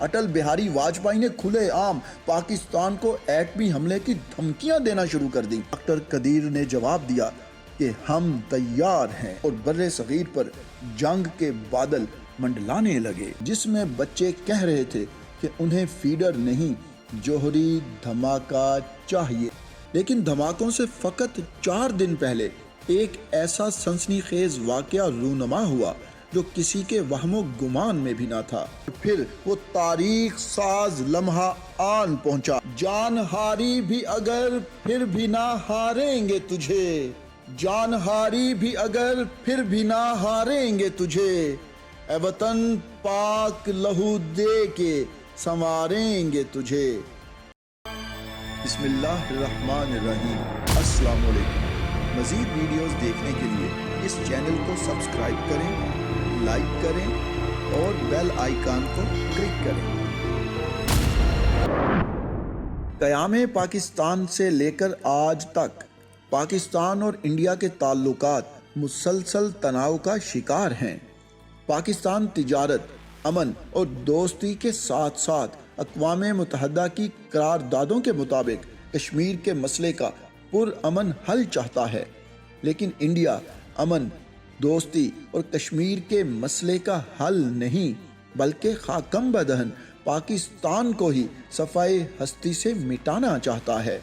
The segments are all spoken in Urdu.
اٹل بہاری واجپئی نے کھلے عام پاکستان کو ایٹمی حملے کی دھمکیاں دینا شروع کر دی۔ ڈاکٹر قدیر نے جواب دیا کہ ہم تیار ہیں اور بر صغیر پر جنگ کے بادل منڈلانے لگے، جس میں بچے کہہ رہے تھے کہ انہیں فیڈر نہیں جوہری دھماکہ چاہیے۔ لیکن دھماکوں سے فقط 4 دن پہلے ایک ایسا سنسنی خیز واقعہ رونما ہوا جو کسی کے وہم و گمان میں بھی نہ تھا۔ پھر وہ تاریخ ساز لمحہ آن پہنچا۔ جان ہاری بھی اگر پھر بھی نہ ہاریں گے تجھے، جان ہاری بھی اگر پھر بھی نہ ہاریں گے تجھے، اے وطن پاک لہو دے کے سنواریں گے تجھے۔ بسم اللہ الرحمن الرحیم۔ السلام علیکم۔ مزید ویڈیوز دیکھنے کے لیے اس چینل کو سبسکرائب کریں، لائک کریں اور بیل آئیکن کو کلک کریں۔ قیام پاکستان سے لے کر آج تک پاکستان اور انڈیا کے تعلقات مسلسل تناؤ کا شکار ہیں۔ پاکستان تجارت، امن اور دوستی کے ساتھ ساتھ اقوام متحدہ کی قراردادوں کے مطابق کشمیر کے مسئلے کا پرامن حل چاہتا ہے، لیکن انڈیا امن، دوستی اور کشمیر کے مسئلے کا حل نہیں بلکہ خاکم بدہن پاکستان کو ہی صفحۂ ہستی سے مٹانا چاہتا ہے۔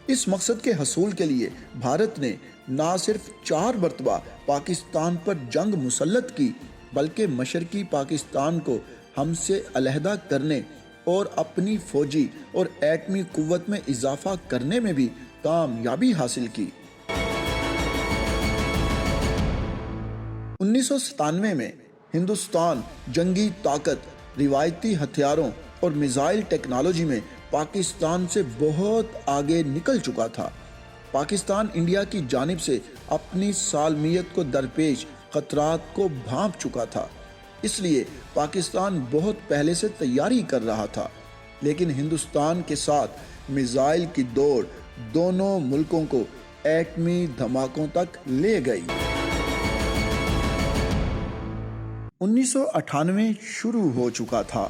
اس مقصد کے حصول کے لیے بھارت نے نہ صرف 4 مرتبہ پاکستان پر جنگ مسلط کی بلکہ مشرقی پاکستان کو ہم سے علیحدہ کرنے اور اپنی فوجی اور ایٹمی قوت میں اضافہ کرنے میں بھی کامیابی حاصل کی۔ 1997 میں ہندوستان جنگی طاقت، روایتی ہتھیاروں اور میزائل ٹیکنالوجی میں پاکستان سے بہت آگے نکل چکا تھا۔ پاکستان انڈیا کی جانب سے اپنی سالمیت کو درپیش خطرات کو بھانپ چکا تھا، اس لیے پاکستان بہت پہلے سے تیاری کر رہا تھا، لیکن ہندوستان کے ساتھ میزائل کی دوڑ دونوں ملکوں کو ایٹمی دھماکوں تک لے گئی۔ 1998 شروع ہو چکا تھا۔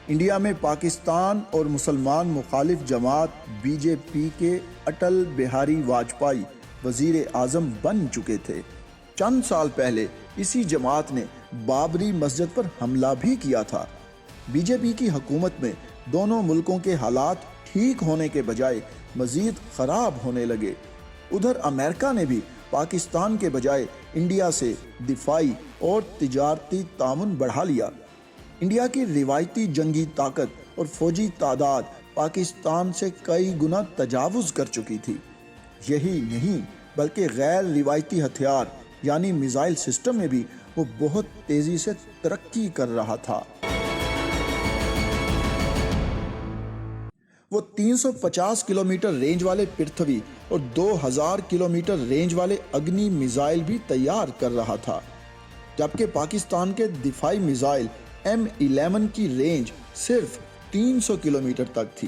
انڈیا میں پاکستان اور مسلمان مخالف جماعت بی جے پی کے اٹل بہاری واجپئی وزیر اعظم بن چکے تھے۔ چند سال پہلے اسی جماعت نے بابری مسجد پر حملہ بھی کیا تھا۔ بی جے پی کی حکومت میں دونوں ملکوں کے حالات ٹھیک ہونے کے بجائے مزید خراب ہونے لگے۔ ادھر امریکہ نے بھی پاکستان کے بجائے انڈیا سے دفاعی اور تجارتی تعاون بڑھا لیا۔ انڈیا کی روایتی جنگی طاقت اور فوجی تعداد پاکستان سے کئی گنا تجاوز کر چکی تھی۔ یہی نہیں بلکہ غیر روایتی ہتھیار یعنی میزائل سسٹم میں بھی وہ بہت تیزی سے ترقی کر رہا تھا۔ وہ 350 کلومیٹر رینج والے پرتھوی اور 2000 کلومیٹر رینج والے اگنی میزائل بھی تیار کر رہا تھا، جبکہ پاکستان کے دفاعی میزائل M11 کی رینج صرف 300 کلومیٹر تک تھی۔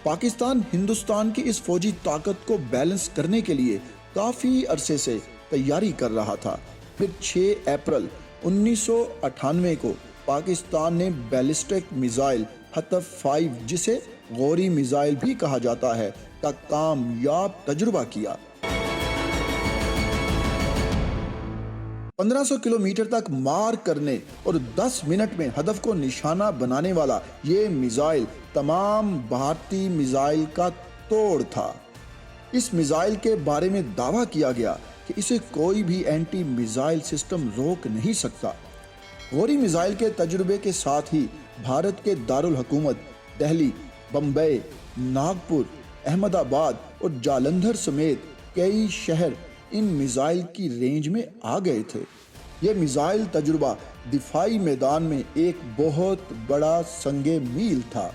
پاکستان ہندوستان کی اس فوجی طاقت کو بیلنس کرنے کے لیے کافی عرصے سے تیاری کر رہا تھا۔ پھر 6 اپریل 1998 کو پاکستان نے بیلسٹک میزائل حطف 5 جسے غوری میزائل بھی کہا جاتا ہے کا کامیاب تجربہ کیا۔ 1500 کلومیٹر تک مار کرنے اور 10 منٹ میں ہدف کو نشانہ بنانے والا یہ میزائل تمام بھارتی میزائل کا توڑ تھا۔ اس میزائل کے بارے میں دعویٰ کیا گیا کہ اسے کوئی بھی اینٹی میزائل سسٹم روک نہیں سکتا۔ غوری میزائل کے تجربے کے ساتھ ہی بھارت کے دارالحکومت دہلی، بمبئی، ناگپور، احمد آباد اور جالندھر سمیت کئی شہر ان میزائل کی رینج میں آ گئے تھے۔ یہ میزائل تجربہ دفاعی میدان میں ایک بہت بڑا سنگ میل تھا،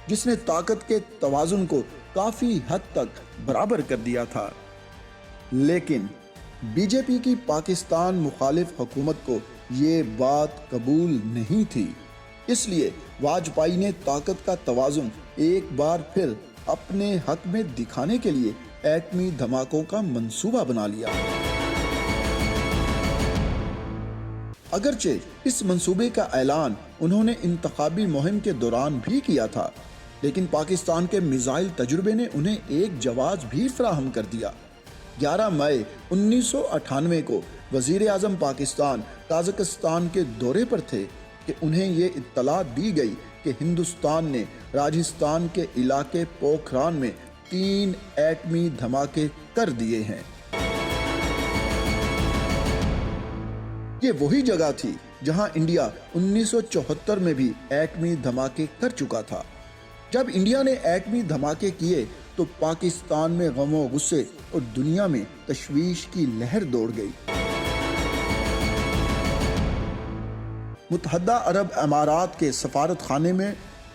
جس نے طاقت کے توازن کو کافی حد تک برابر کر دیا تھا۔ لیکن بی جے پی کی پاکستان مخالف حکومت کو یہ بات قبول نہیں تھی، اس لیے واجپئی نے طاقت کا توازن ایک بار پھر اپنے حق میں دکھانے کے لیے ایٹمی دھماکوں کا منصوبہ بنا لیا۔ اگرچہ اس منصوبے کا اعلان انہوں نے انتخابی مہم کے دوران بھی کیا تھا، لیکن پاکستان کے میزائل تجربے نے انہیں ایک جواز بھی فراہم کر دیا۔ 11 مئی 1998 کو وزیر اعظم پاکستان تاجکستان کے دورے پر تھے کہ انہیں یہ اطلاع دی گئی کہ ہندوستان نے راجستھان کے علاقے پوکھران میں 3 ایٹمی دھماکے کر دیے ہیں۔ یہ وہی جگہ تھی جہاں انڈیا 1974 میں بھی ایٹمی دھماکے کر چکا تھا۔ جب انڈیا نے ایٹمی دھماکے کیے تو پاکستان میں غم و غصے اور دنیا میں تشویش کی لہر دوڑ گئی۔ متحدہ عرب امارات کے سفارت خانے میں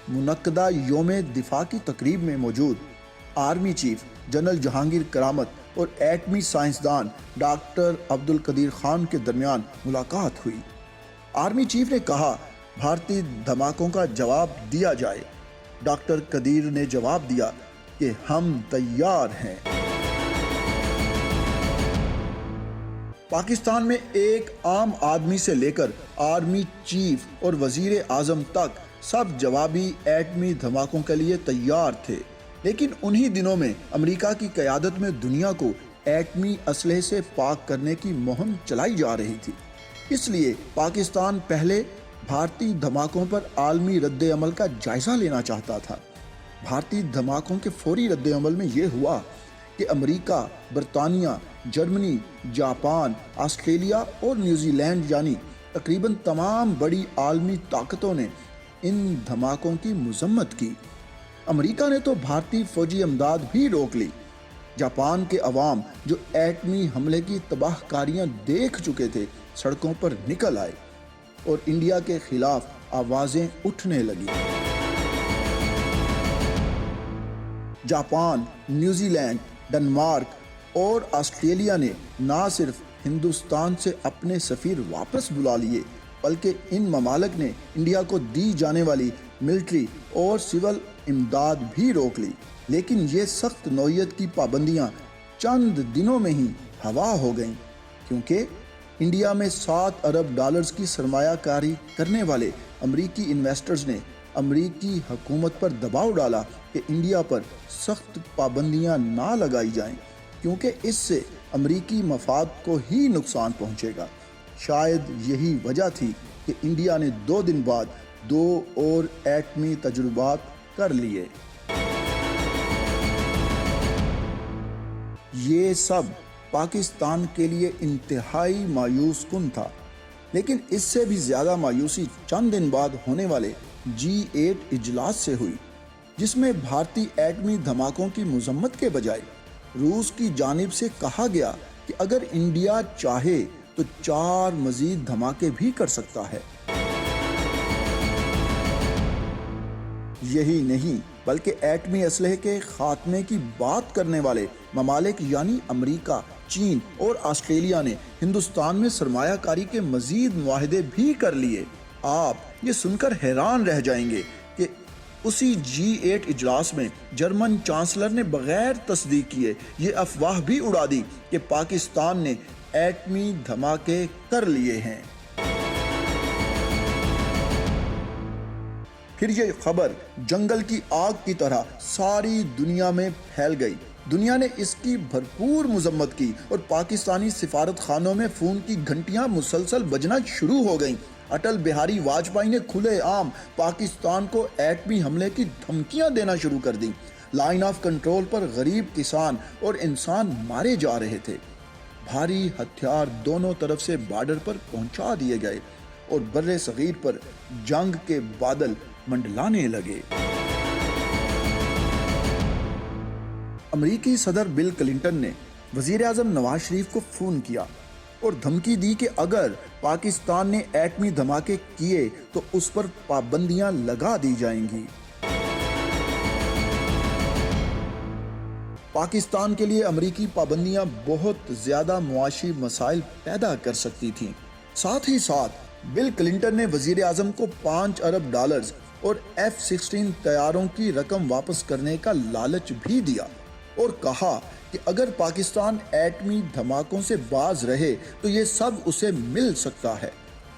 منعقدہ یوم دفاع کی تقریب میں موجود آرمی چیف جنرل جہانگیر کرامت اور ایٹمی سائنسدان ڈاکٹر عبدالقدیر خان کے درمیان ملاقات ہوئی۔ آرمی چیف نے کہا، بھارتی دھماکوں کا جواب دیا جائے۔ ڈاکٹر قدیر نے جواب دیا کہ ہم تیار ہیں۔ پاکستان میں ایک عام آدمی سے لے کر آرمی چیف اور وزیر اعظم تک سب جوابی ایٹمی دھماکوں کے لیے تیار تھے، لیکن انہی دنوں میں امریکہ کی قیادت میں دنیا کو ایٹمی اسلحے سے پاک کرنے کی مہم چلائی جا رہی تھی۔ اس لیے پاکستان پہلے بھارتی دھماکوں پر عالمی رد عمل کا جائزہ لینا چاہتا تھا۔ بھارتی دھماکوں کے فوری رد عمل میں یہ ہوا کہ امریکہ، برطانیہ، جرمنی، جاپان، آسٹریلیا اور نیوزی لینڈ یعنی تقریباً تمام بڑی عالمی طاقتوں نے ان دھماکوں کی مذمت کی۔ امریکہ نے تو بھارتی فوجی امداد بھی روک لی۔ جاپان کے عوام جو ایٹمی حملے کی تباہ کاریاں دیکھ چکے تھے، سڑکوں پر نکل آئے اور انڈیا کے خلاف آوازیں اٹھنے لگی۔ جاپان، نیوزی لینڈ، ڈنمارک اور آسٹریلیا نے نہ صرف ہندوستان سے اپنے سفیر واپس بلا لیے، بلکہ ان ممالک نے انڈیا کو دی جانے والی ملٹری اور سول امداد بھی روک لی۔ لیکن یہ سخت نوعیت کی پابندیاں چند دنوں میں ہی ہوا ہو گئیں، کیونکہ انڈیا میں $7 ارب کی سرمایہ کاری کرنے والے امریکی انویسٹرز نے امریکی حکومت پر دباؤ ڈالا کہ انڈیا پر سخت پابندیاں نہ لگائی جائیں، کیونکہ اس سے امریکی مفاد کو ہی نقصان پہنچے گا۔ شاید یہی وجہ تھی کہ انڈیا نے 2 دن بعد 2 اور ایٹمی تجربات کر لیے۔ یہ سب پاکستان کے لیے انتہائی مایوس کن تھا، لیکن اس سے بھی زیادہ مایوسی چند دن بعد ہونے والے G8 اجلاس سے ہوئی، جس میں بھارتی ایٹمی دھماکوں کی مذمت کے بجائے روس کی جانب سے کہا گیا کہ اگر انڈیا چاہے تو 4 مزید دھماکے بھی کر سکتا ہے۔ یہی نہیں بلکہ ایٹمی اسلحے کے خاتمے کی بات کرنے والے ممالک یعنی امریکہ، چین اور آسٹریلیا نے ہندوستان میں سرمایہ کاری کے مزید معاہدے بھی کر لیے۔ آپ یہ سن کر حیران رہ جائیں گے کہ اسی G8 اجلاس میں جرمن چانسلر نے بغیر تصدیق کیے یہ افواہ بھی اڑا دی کہ پاکستان نے ایٹمی دھماکے کر لیے ہیں۔ پھر یہ خبر جنگل کی آگ کی طرح ساری دنیا میں پھیل گئی۔ دنیا نے اس کی بھرپور مذمت کی اور پاکستانی سفارت خانوں میں فون کی گھنٹیاں مسلسل بجنا شروع ہو گئیں۔ اٹل بہاری واجپئی نے کھلے عام پاکستان کو ایٹمی حملے کی دھمکیاں دینا شروع کر دیں۔ لائن آف کنٹرول پر غریب کسان اور انسان مارے جا رہے تھے۔ بھاری ہتھیار دونوں طرف سے بارڈر پر پہنچا دیے گئے اور بر صغیر پر جنگ کے بادل منڈلانے لگے۔ امریکی صدر بل کلنٹن نے وزیر اعظم نواز شریف کو فون کیا اور دھمکی دی کہ اگر پاکستان نے ایٹمی دھماکے کیے تو اس پر پابندیاں لگا دی جائیں گی۔ پاکستان کے لیے امریکی پابندیاں بہت زیادہ معاشی مسائل پیدا کر سکتی تھیں۔ ساتھ ہی ساتھ بل کلنٹن نے وزیر اعظم کو $5 ارب اور F-16 طیاروں کی رقم واپس کرنے کا لالچ بھی دیا اور کہا کہ اگر پاکستان ایٹمی دھماکوں سے باز رہے تو یہ سب اسے مل سکتا ہے۔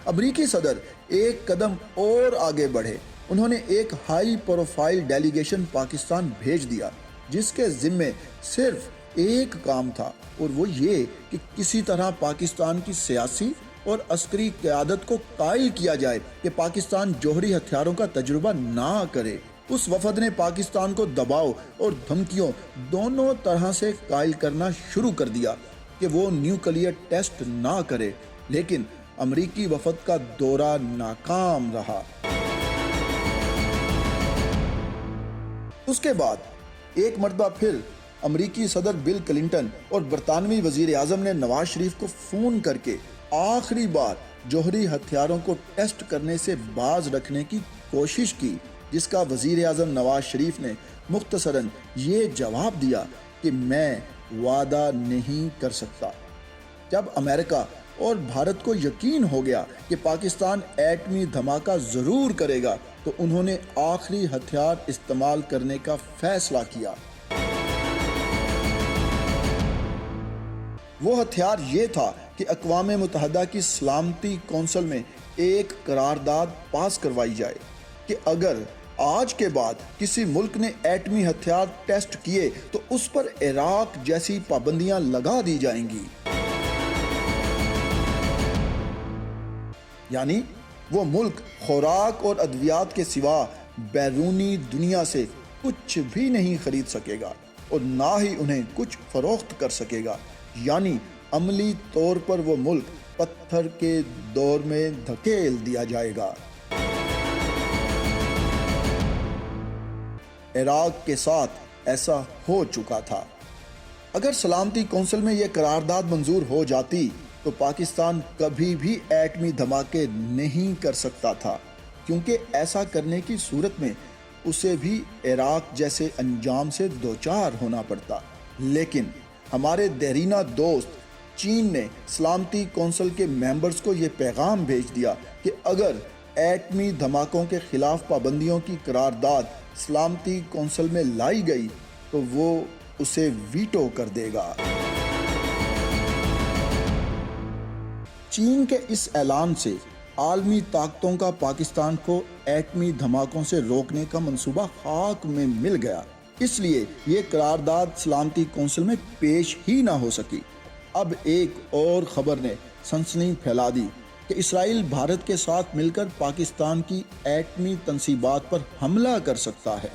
امریکی صدر ایک قدم اور آگے بڑھے، انہوں نے ایک ہائی پروفائل ڈیلیگیشن پاکستان بھیج دیا جس کے ذمے صرف ایک کام تھا، اور وہ یہ کہ کسی طرح پاکستان کی سیاسی اور عسکری قیادت کو قائل کیا جائے کہ پاکستان جوہری ہتھیاروں کا تجربہ نہ کرے۔ اس وفد نے پاکستان کو دباؤ اور دھمکیوں دونوں طرح سے قائل کرنا شروع کر دیا کہ وہ نیوکلیئر ٹیسٹ نہ کرے، لیکن امریکی وفد کا دورہ ناکام رہا۔ اس کے بعد ایک مرتبہ پھر امریکی صدر بل کلنٹن اور برطانوی وزیر اعظم نے نواز شریف کو فون کر کے آخری بار جوہری ہتھیاروں کو ٹیسٹ کرنے سے باز رکھنے کی کوشش کی، جس کا وزیر اعظم نواز شریف نے مختصراً یہ جواب دیا کہ میں وعدہ نہیں کر سکتا۔ جب امریکہ اور بھارت کو یقین ہو گیا کہ پاکستان ایٹمی دھماکہ ضرور کرے گا تو انہوں نے آخری ہتھیار استعمال کرنے کا فیصلہ کیا۔ وہ ہتھیار یہ تھا کہ اقوام متحدہ کی سلامتی کونسل میں ایک قرارداد پاس کروائی جائے کہ اگر آج کے بعد کسی ملک نے ایٹمی ہتھیار ٹیسٹ کیے تو اس پر عراق جیسی پابندیاں لگا دی جائیں گی، یعنی وہ ملک خوراک اور ادویات کے سوا بیرونی دنیا سے کچھ بھی نہیں خرید سکے گا اور نہ ہی انہیں کچھ فروخت کر سکے گا، یعنی عملی طور پر وہ ملک پتھر کے دور میں دھکیل دیا جائے گا۔ عراق کے ساتھ ایسا ہو چکا تھا۔ اگر سلامتی کونسل میں یہ قرارداد منظور ہو جاتی تو پاکستان کبھی بھی ایٹمی دھماکے نہیں کر سکتا تھا، کیونکہ ایسا کرنے کی صورت میں اسے بھی عراق جیسے انجام سے دوچار ہونا پڑتا۔ لیکن ہمارے دیرینہ دوست چین نے سلامتی کونسل کے ممبرز کو یہ پیغام بھیج دیا کہ اگر ایٹمی دھماکوں کے خلاف پابندیوں کی قرارداد سلامتی کونسل میں لائی گئی تو وہ اسے ویٹو کر دے گا۔ چین کے اس اعلان سے عالمی طاقتوں کا پاکستان کو ایٹمی دھماکوں سے روکنے کا منصوبہ خاک میں مل گیا، اس لیے یہ قرارداد سلامتی کونسل میں پیش ہی نہ ہو سکی۔ اب ایک اور خبر نے سنسنی پھیلا دی کہ اسرائیل بھارت کے ساتھ مل کر پاکستان کی ایٹمی تنصیبات پر حملہ کر سکتا ہے،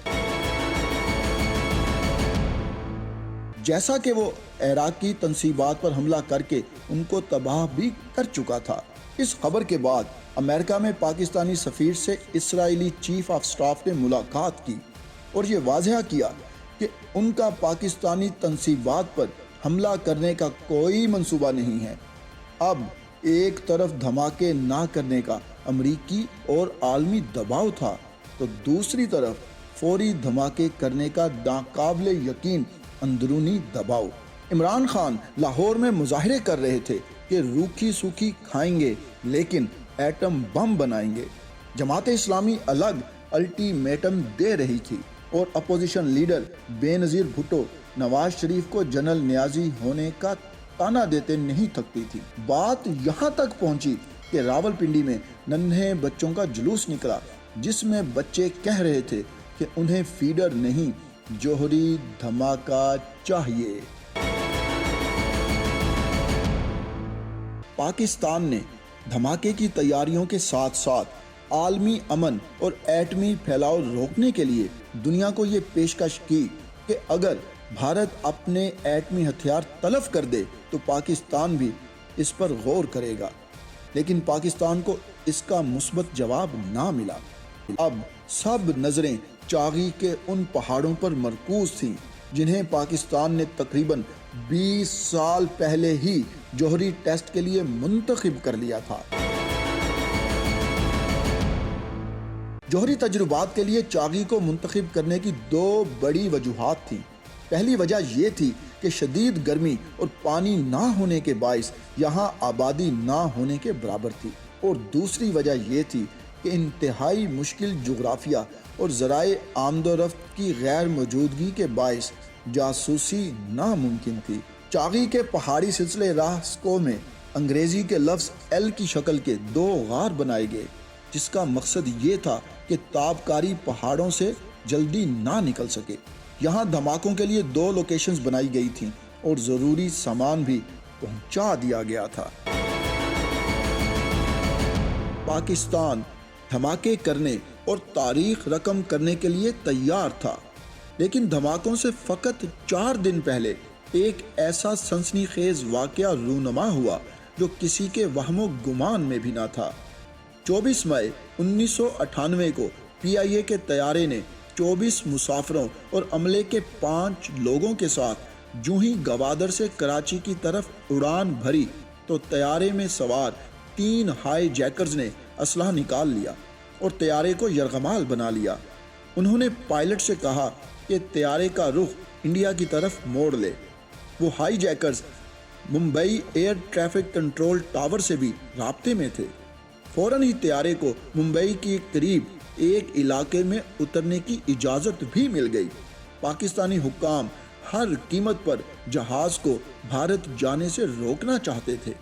جیسا کہ وہ عراقی تنصیبات پر حملہ کر کے ان کو تباہ بھی کر چکا تھا۔ اس خبر کے بعد امریکہ میں پاکستانی سفیر سے اسرائیلی چیف آف سٹاف نے ملاقات کی اور یہ واضح کیا کہ ان کا پاکستانی تنصیبات پر حملہ کرنے کا کوئی منصوبہ نہیں ہے۔ اب ایک طرف دھماکے نہ کرنے کا امریکی اور عالمی دباؤ تھا تو دوسری طرف فوری دھماکے کرنے کا ناقابل یقین اندرونی دباؤ۔ عمران خان لاہور میں مظاہرے کر رہے تھے کہ روکھی سوکھی کھائیں گے لیکن ایٹم بم بنائیں گے۔ جماعت اسلامی الگ الٹیمیٹم دے رہی تھی اور اپوزیشن لیڈر بے نظیر بھٹو نواز شریف کو جنرل نیازی ہونے کا تانا دیتے نہیں تھکتی تھی۔ بات یہاں تک پہنچی کہ راولپنڈی میں ننھے بچوں کا جلوس نکلا جس میں بچے کہہ رہے تھے کہ انہیں فیڈر نہیں جوہری دھماکہ چاہیے۔ پاکستان نے دھماکے کی تیاریوں کے ساتھ ساتھ عالمی امن اور ایٹمی پھیلاؤ روکنے کے لیے دنیا کو یہ پیشکش کی کہ اگر بھارت اپنے ایٹمی ہتھیار تلف کر دے تو پاکستان بھی اس پر غور کرے گا، لیکن پاکستان کو اس کا مثبت جواب نہ ملا۔ اب سب نظریں چاغی کے ان پہاڑوں پر مرکوز تھیں جنہیں پاکستان نے تقریباً 20 سال پہلے ہی جوہری ٹیسٹ کے لیے منتخب کر لیا تھا۔ جوہری تجربات کے لیے چاغی کو منتخب کرنے کی 2 بڑی وجوہات تھیں۔ پہلی وجہ یہ تھی کہ شدید گرمی اور پانی نہ ہونے کے باعث یہاں آبادی نہ ہونے کے برابر تھی، اور دوسری وجہ یہ تھی کہ انتہائی مشکل جغرافیہ اور ذرائع آمد و رفت کی غیر موجودگی کے باعث جاسوسی ناممکن تھی۔ چاغی کے پہاڑی سلسلے راہ سکو میں انگریزی کے لفظ ایل کی شکل کے 2 غار بنائے گئے، جس کا مقصد یہ تھا کہ تابکاری پہاڑوں سے جلدی نہ نکل سکے۔ یہاں دھماکوں کے لیے 2 لوکیشنز بنائی گئی تھیں اور ضروری سامان بھی پہنچا دیا گیا تھا۔ پاکستان دھماکے کرنے اور تاریخ رقم کرنے کے لیے تیار تھا، لیکن دھماکوں سے فقط 4 دن پہلے ایک ایسا سنسنی خیز واقعہ رونما ہوا جو کسی کے وہم و گمان میں بھی نہ تھا۔ 24 مئی 1998 کو PIA کے طیارے نے 24 مسافروں اور عملے کے 5 لوگوں کے ساتھ جو ہی گوادر سے کراچی کی طرف اڑان بھری تو طیارے میں سوار 3 ہائی جیکرز نے اسلحہ نکال لیا اور طیارے کو یرغمال بنا لیا۔ انہوں نے پائلٹ سے کہا کہ طیارے کا رخ انڈیا کی طرف موڑ لے۔ وہ hijackers Mumbai air traffic control tower سے بھی رابطے میں تھے۔ فوراً ہی طیارے کو ممبئی کے قریب ایک علاقے میں اترنے کی اجازت بھی مل گئی۔ پاکستانی حکام ہر قیمت پر جہاز کو بھارت جانے سے روکنا چاہتے تھے۔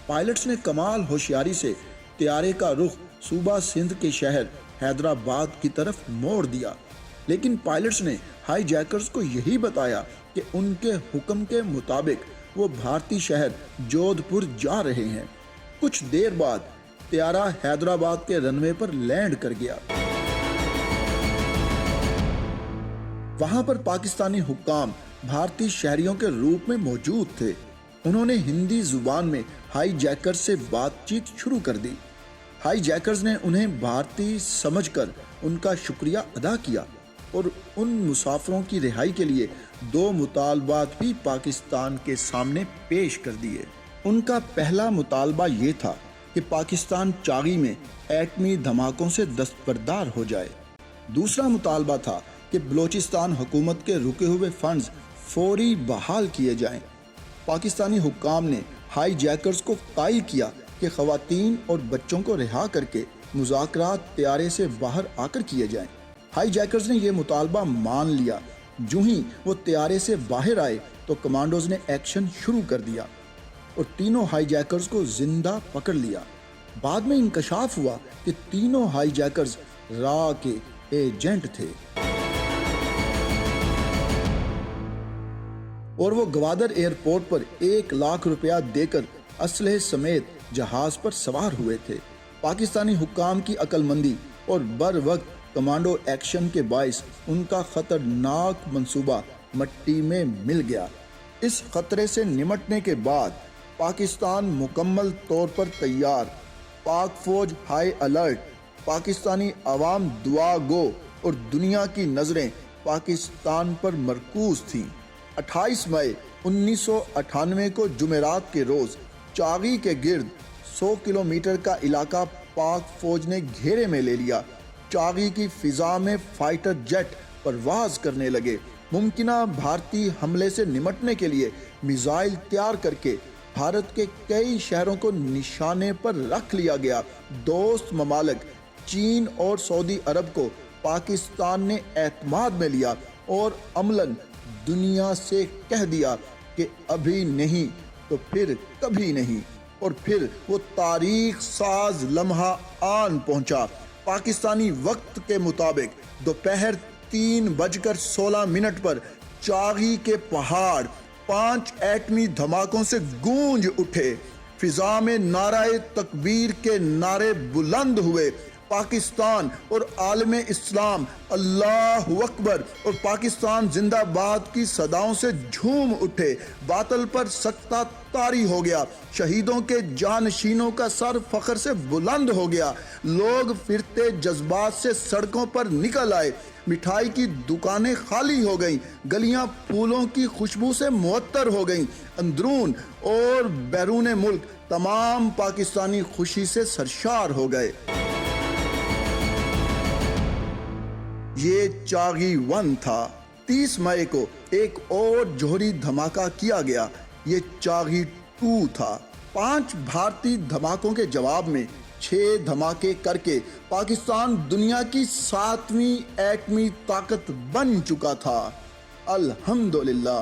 پائلٹس نے کمال ہوشیاری سے طیارے کا رخ صوبہ سندھ کے شہر حیدرآباد کی طرف موڑ دیا، لیکن پائلٹس نے ہائی جیکرز کو یہی بتایا کہ ان کے حکم کے مطابق وہ بھارتی شہر جودھ پور جا رہے ہیں۔ کچھ دیر بعد طیارہ حیدرآباد کے رن وے پر لینڈ کر گیا۔ وہاں پر پاکستانی حکام بھارتی شہریوں کے روپ میں موجود تھے۔ انہوں نے ہندی زبان میں ہائی جیکرز سے بات چیت شروع کر دی۔ ہائی جیکرز نے انہیں بھارتی سمجھ کر ان کا شکریہ ادا کیا اور ان مسافروں کی رہائی کے لیے 2 مطالبات بھی پاکستان کے سامنے پیش کر دیے۔ ان کا پہلا مطالبہ یہ تھا کہ پاکستان چاغی میں ایٹمی دھماکوں سے دستبردار ہو جائے۔ دوسرا مطالبہ تھا کہ بلوچستان حکومت کے رکے ہوئے فنڈز فوری بحال کیے جائیں۔ پاکستانی حکام نے ہائی جیکرز کو قائل کیا کہ خواتین اور بچوں کو رہا کر کے مذاکرات طیارے سے باہر آ کر کیے جائیں۔ ہائی جیکرز نے یہ مطالبہ مان لیا۔ جو ہی وہ طیارے سے باہر آئے تو کمانڈوز نے ایکشن شروع کر دیا اور تینوں ہائی جیکرز کو زندہ پکڑ لیا۔ بعد میں انکشاف ہوا کہ تینوں ہائی جیکرز را کے ایجنٹ تھے اور وہ گوادر ایئرپورٹ پر 1 لاکھ روپیہ دے کر اسلحے سمیت جہاز پر سوار ہوئے تھے۔ پاکستانی حکام کی عقل مندی اور بر وقت کمانڈو ایکشن کے باعث ان کا خطرناک منصوبہ مٹی میں مل گیا۔ اس خطرے سے نمٹنے کے بعد پاکستان مکمل طور پر تیار، پاک فوج ہائی الرٹ، پاکستانی عوام دعا گو اور دنیا کی نظریں پاکستان پر مرکوز تھیں۔ 28 مئی 1998 کو جمعرات کے روز چاغی کے گرد 100 کلومیٹر کا علاقہ پاک فوج نے گھیرے میں لے لیا۔ چاغی کی فضا میں فائٹر جیٹ پرواز کرنے لگے۔ ممکنہ بھارتی حملے سے نمٹنے کے لیے میزائل تیار کر کے بھارت کے کئی شہروں کو نشانے پر رکھ لیا گیا۔ دوست ممالک چین اور سعودی عرب کو پاکستان نے اعتماد میں لیا اور عملاً دنیا سے کہہ دیا کہ ابھی نہیں تو پھر کبھی نہیں، اور پھر وہ تاریخ ساز لمحہ آن پہنچا۔ پاکستانی وقت کے مطابق دوپہر 3:16 پر چاغی کے پہاڑ 5 ایٹمی دھماکوں سے گونج اٹھے۔ فضا میں نعرہ تکبیر کے نعرے بلند ہوئے۔ پاکستان اور عالم اسلام اللہ اکبر اور پاکستان زندہ باد کی صداؤں سے جھوم اٹھے۔ باطل پر سکتہ طاری ہو گیا۔ شہیدوں کے جانشینوں کا سر فخر سے بلند ہو گیا۔ لوگ فرتے جذبات سے سڑکوں پر نکل آئے۔ مٹھائی کی دکانیں خالی ہو گئیں، گلیاں پھولوں کی خوشبو سے معطر ہو گئیں۔ اندرون اور بیرون ملک تمام پاکستانی خوشی سے سرشار ہو گئے۔ یہ چاغی 1 تھا۔ 30 مئی کو ایک اور جوہری دھماکہ کیا گیا، یہ چاغی 2 تھا۔ 5 بھارتی دھماکوں کے جواب میں 6 دھماکے کر کے پاکستان دنیا کی 7ویں ایٹمی طاقت بن چکا تھا۔ الحمدللہ۔